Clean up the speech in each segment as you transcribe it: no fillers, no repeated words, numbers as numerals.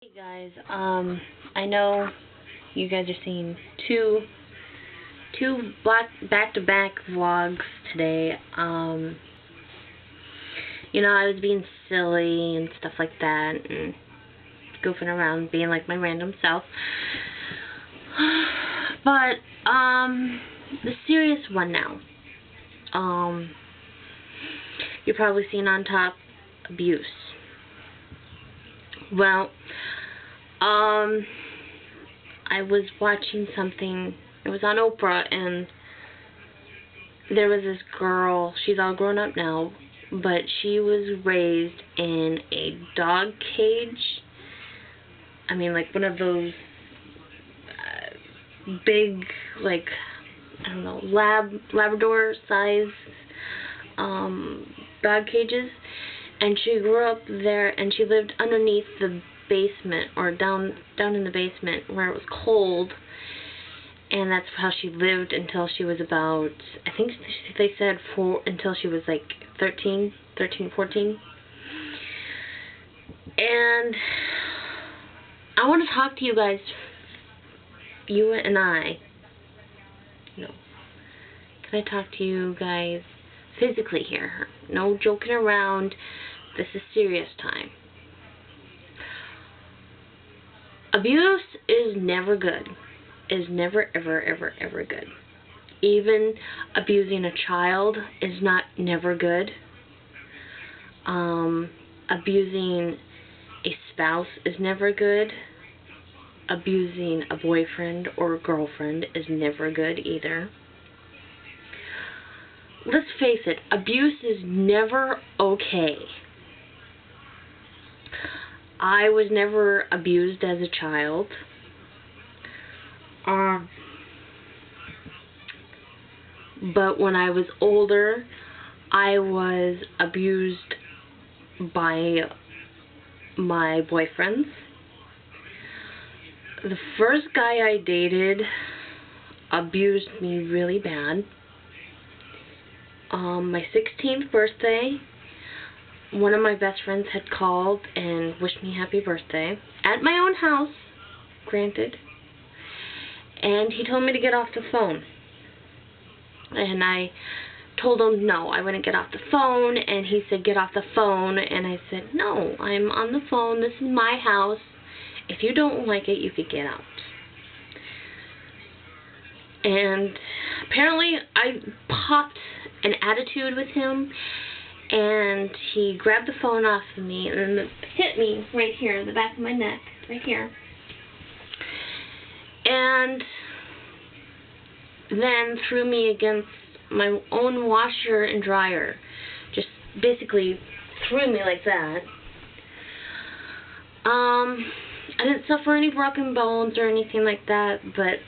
Hey guys, I know you guys are seeing two back-to-back vlogs today. I was being silly and stuff like that, and goofing around, being like my random self. But, the serious one now. You're probably seeing on top, abuse. Well, I was watching something, it was on Oprah, and there was this girl, she's all grown up now, but she was raised in a dog cage. I mean, like one of those big, like, I don't know, Labrador size dog cages. And she grew up there, and she lived underneath the basement, or down in the basement where it was cold. And that's how she lived until she was about, I think they said until she was like 13, 14. And I want to talk to you guys, you and I. No. Can I talk to you guys physically here? No joking around. This is serious time. Abuse is never good. Is never, ever, ever, ever good. Even abusing a child is never good. Abusing a spouse is never good. Abusing a boyfriend or girlfriend is never good either. Let's face it, abuse is never okay. I was never abused as a child. But when I was older, I was abused by my boyfriends. The first guy I dated abused me really bad. My 16th birthday, one of my best friends had called and wished me happy birthday at my own house, granted, and he told me to get off the phone, and I told him no, I wouldn't get off the phone, and he said get off the phone, and I said no, I'm on the phone, this is my house, if you don't like it, you could get out. And apparently I popped an attitude with him, and he grabbed the phone off of me and hit me right here in the back of my neck, right here. And then threw me against my own washer and dryer. Just basically threw me like that. I didn't suffer any broken bones or anything like that, but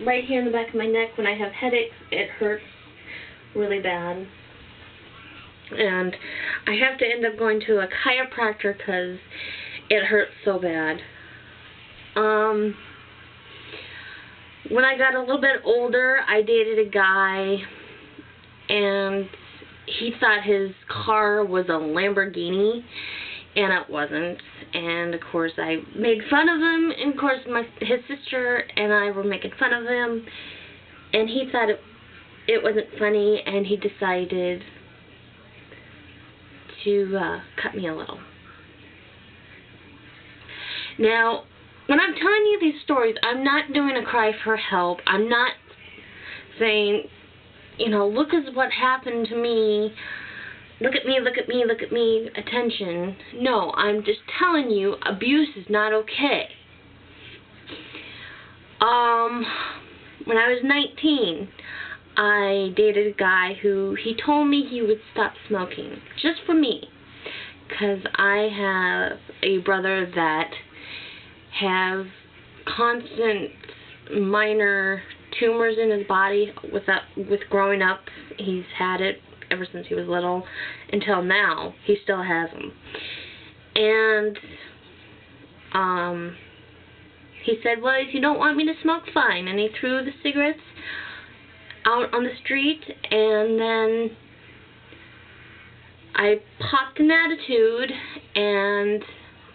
right here in the back of my neck, when I have headaches, it hurts really bad. And I have to end up going to a chiropractor because it hurts so bad. When I got a little bit older, I dated a guy, and he thought his car was a Lamborghini, and it wasn't. And of course I made fun of him, and of course his sister and I were making fun of him, and he thought it wasn't funny, and he decided to cut me a little. Now, when I'm telling you these stories, I'm not doing a cry for help. I'm not saying, look at what happened to me. Look at me, look at me, look at me, attention. No, I'm just telling you, abuse is not okay. When I was 19, I dated a guy who, he told me he would stop smoking, just for me, because I have a brother that has constant minor tumors in his body with growing up. He's had it ever since he was little until now. He still has them. And he said, well, if you don't want me to smoke, fine. And he threw the cigarettes out on the street, and then I popped an attitude, and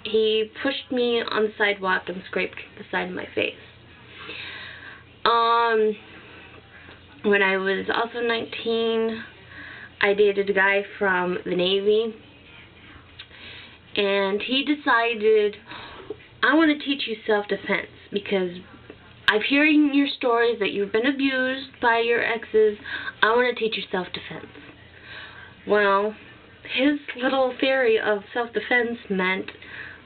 he pushed me on the sidewalk and scraped the side of my face. When I was also 19, I dated a guy from the Navy, and he decided, I want to teach you self-defense because I've hearing your stories that you've been abused by your exes. I want to teach you self-defense. Well, his little theory of self-defense meant,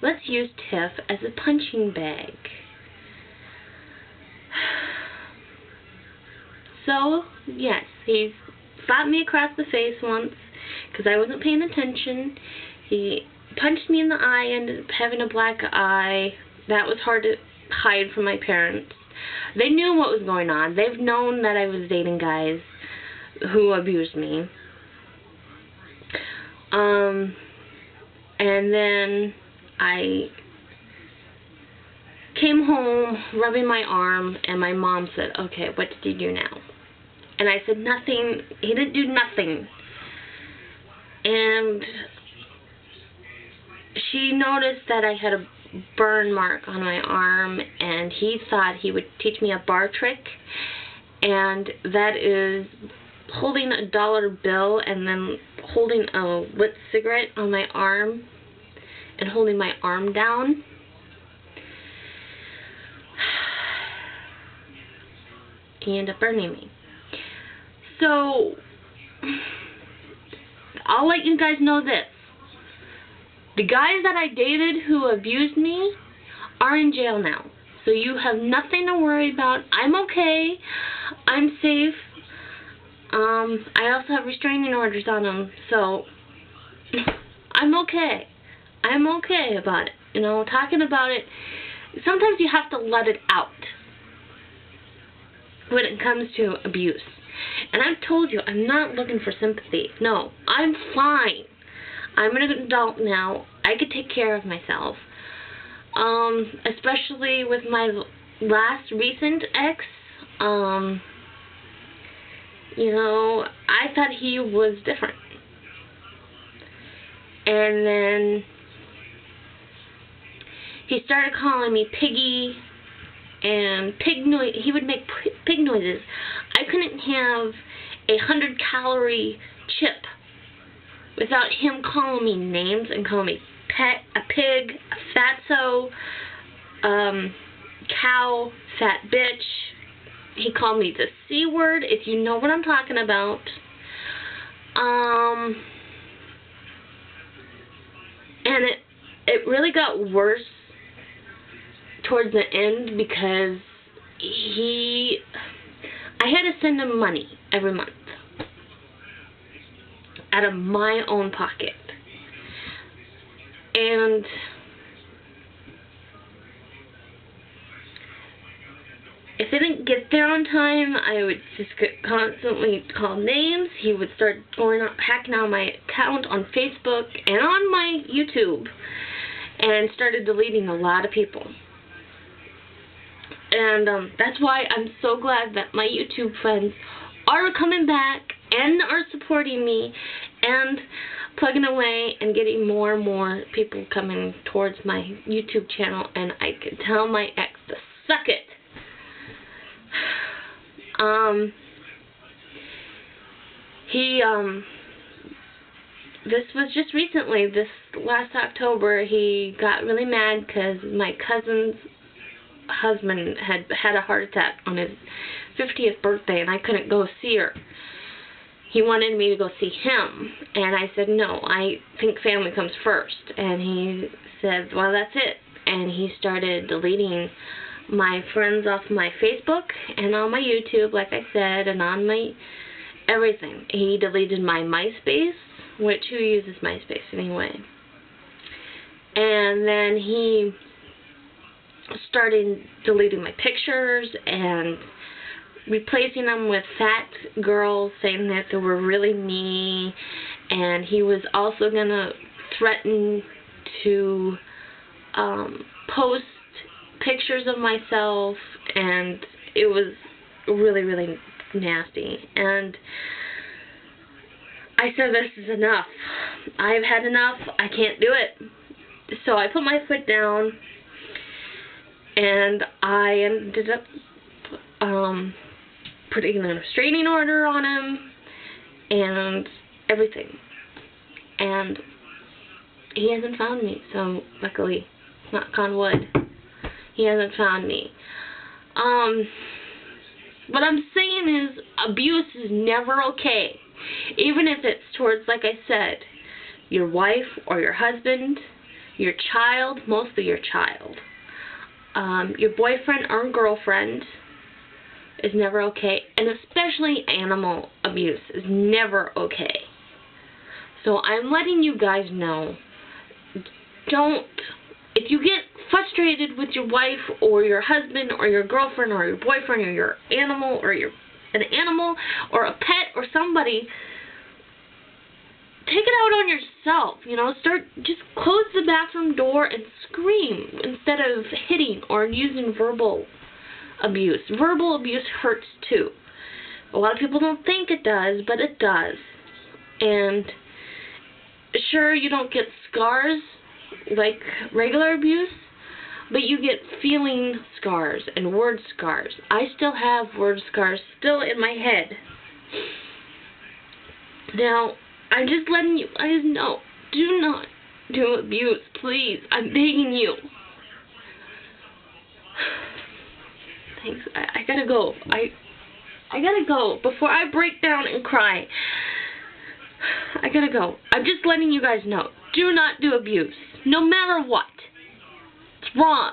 let's use Tiff as a punching bag. So, yes, he slapped me across the face once because I wasn't paying attention. He punched me in the eye, ended up having a black eye. That was hard to hide from my parents. They knew what was going on. They've known that I was dating guys who abused me. And then I came home rubbing my arm, and my mom said, okay, what did you do now? And I said, nothing. He didn't do nothing. And she noticed that I had a burn mark on my arm, and he thought he would teach me a bar trick, and that is holding a dollar bill and then holding a lit cigarette on my arm and holding my arm down. He ended up burning me. So, I'll let you guys know this. The guys that I dated who abused me are in jail now. So you have nothing to worry about. I'm okay. I'm safe. I also have restraining orders on them. So, I'm okay. I'm okay about it. You know, talking about it, sometimes you have to let it out when it comes to abuse. And I've told you, I'm not looking for sympathy. No, I'm fine. I'm an adult now. I could take care of myself. Especially with my last recent ex. You know, I thought he was different. And then he started calling me Piggy and pig noise. He would make pig noises. I couldn't have 100-calorie chip without him calling me names and calling me pet, a pig, a fatso, cow, fat bitch. He called me the C word, if you know what I'm talking about. And it really got worse towards the end because I had to send him money every month out of my own pocket. And if it didn't get there on time, I would just get constantly call names. He would start hacking on my account on Facebook and on my YouTube, and started deleting a lot of people. And that's why I'm so glad that my YouTube friends are coming back and are supporting me and plugging away and getting more and more people coming towards my YouTube channel, and I could tell my ex to suck it. This was just recently, this last October, he got really mad because my cousin's husband had a heart attack on his 50th birthday, and I couldn't go see her. He wanted me to go see him, and I said, no, I think family comes first. And he said, well, that's it. And he started deleting my friends off my Facebook and on my YouTube, like I said, and on my everything. He deleted my MySpace, which who uses MySpace anyway? And then he started deleting my pictures and replacing them with fat girls, saying that they were really me, and he was also going to threaten to post pictures of myself, and it was really, really nasty. And I said, this is enough. I've had enough. I can't do it. So I put my foot down, and I ended up putting a restraining order on him and everything. And he hasn't found me, so luckily, knock on wood, he hasn't found me. What I'm saying is, abuse is never okay. Even if it's towards, like I said, your wife or your husband, your child, mostly your child. Your boyfriend or girlfriend is never okay. And especially animal abuse is never okay. So I'm letting you guys know, if you get frustrated with your wife or your husband or your girlfriend or your boyfriend or your animal or an animal or a pet or somebody, take it out on yourself. Just close the bathroom door and scream instead of hitting or using verbal abuse. Verbal abuse hurts too. A lot of people don't think it does, but it does. And sure, you don't get scars like regular abuse, but you get feeling scars and word scars. I still have word scars still in my head. Now, I'm just letting you guys know, do not do abuse, please. I'm begging you. Thanks. I gotta go. I gotta go before I break down and cry. I gotta go. I'm just letting you guys know, do not do abuse, no matter what. It's wrong.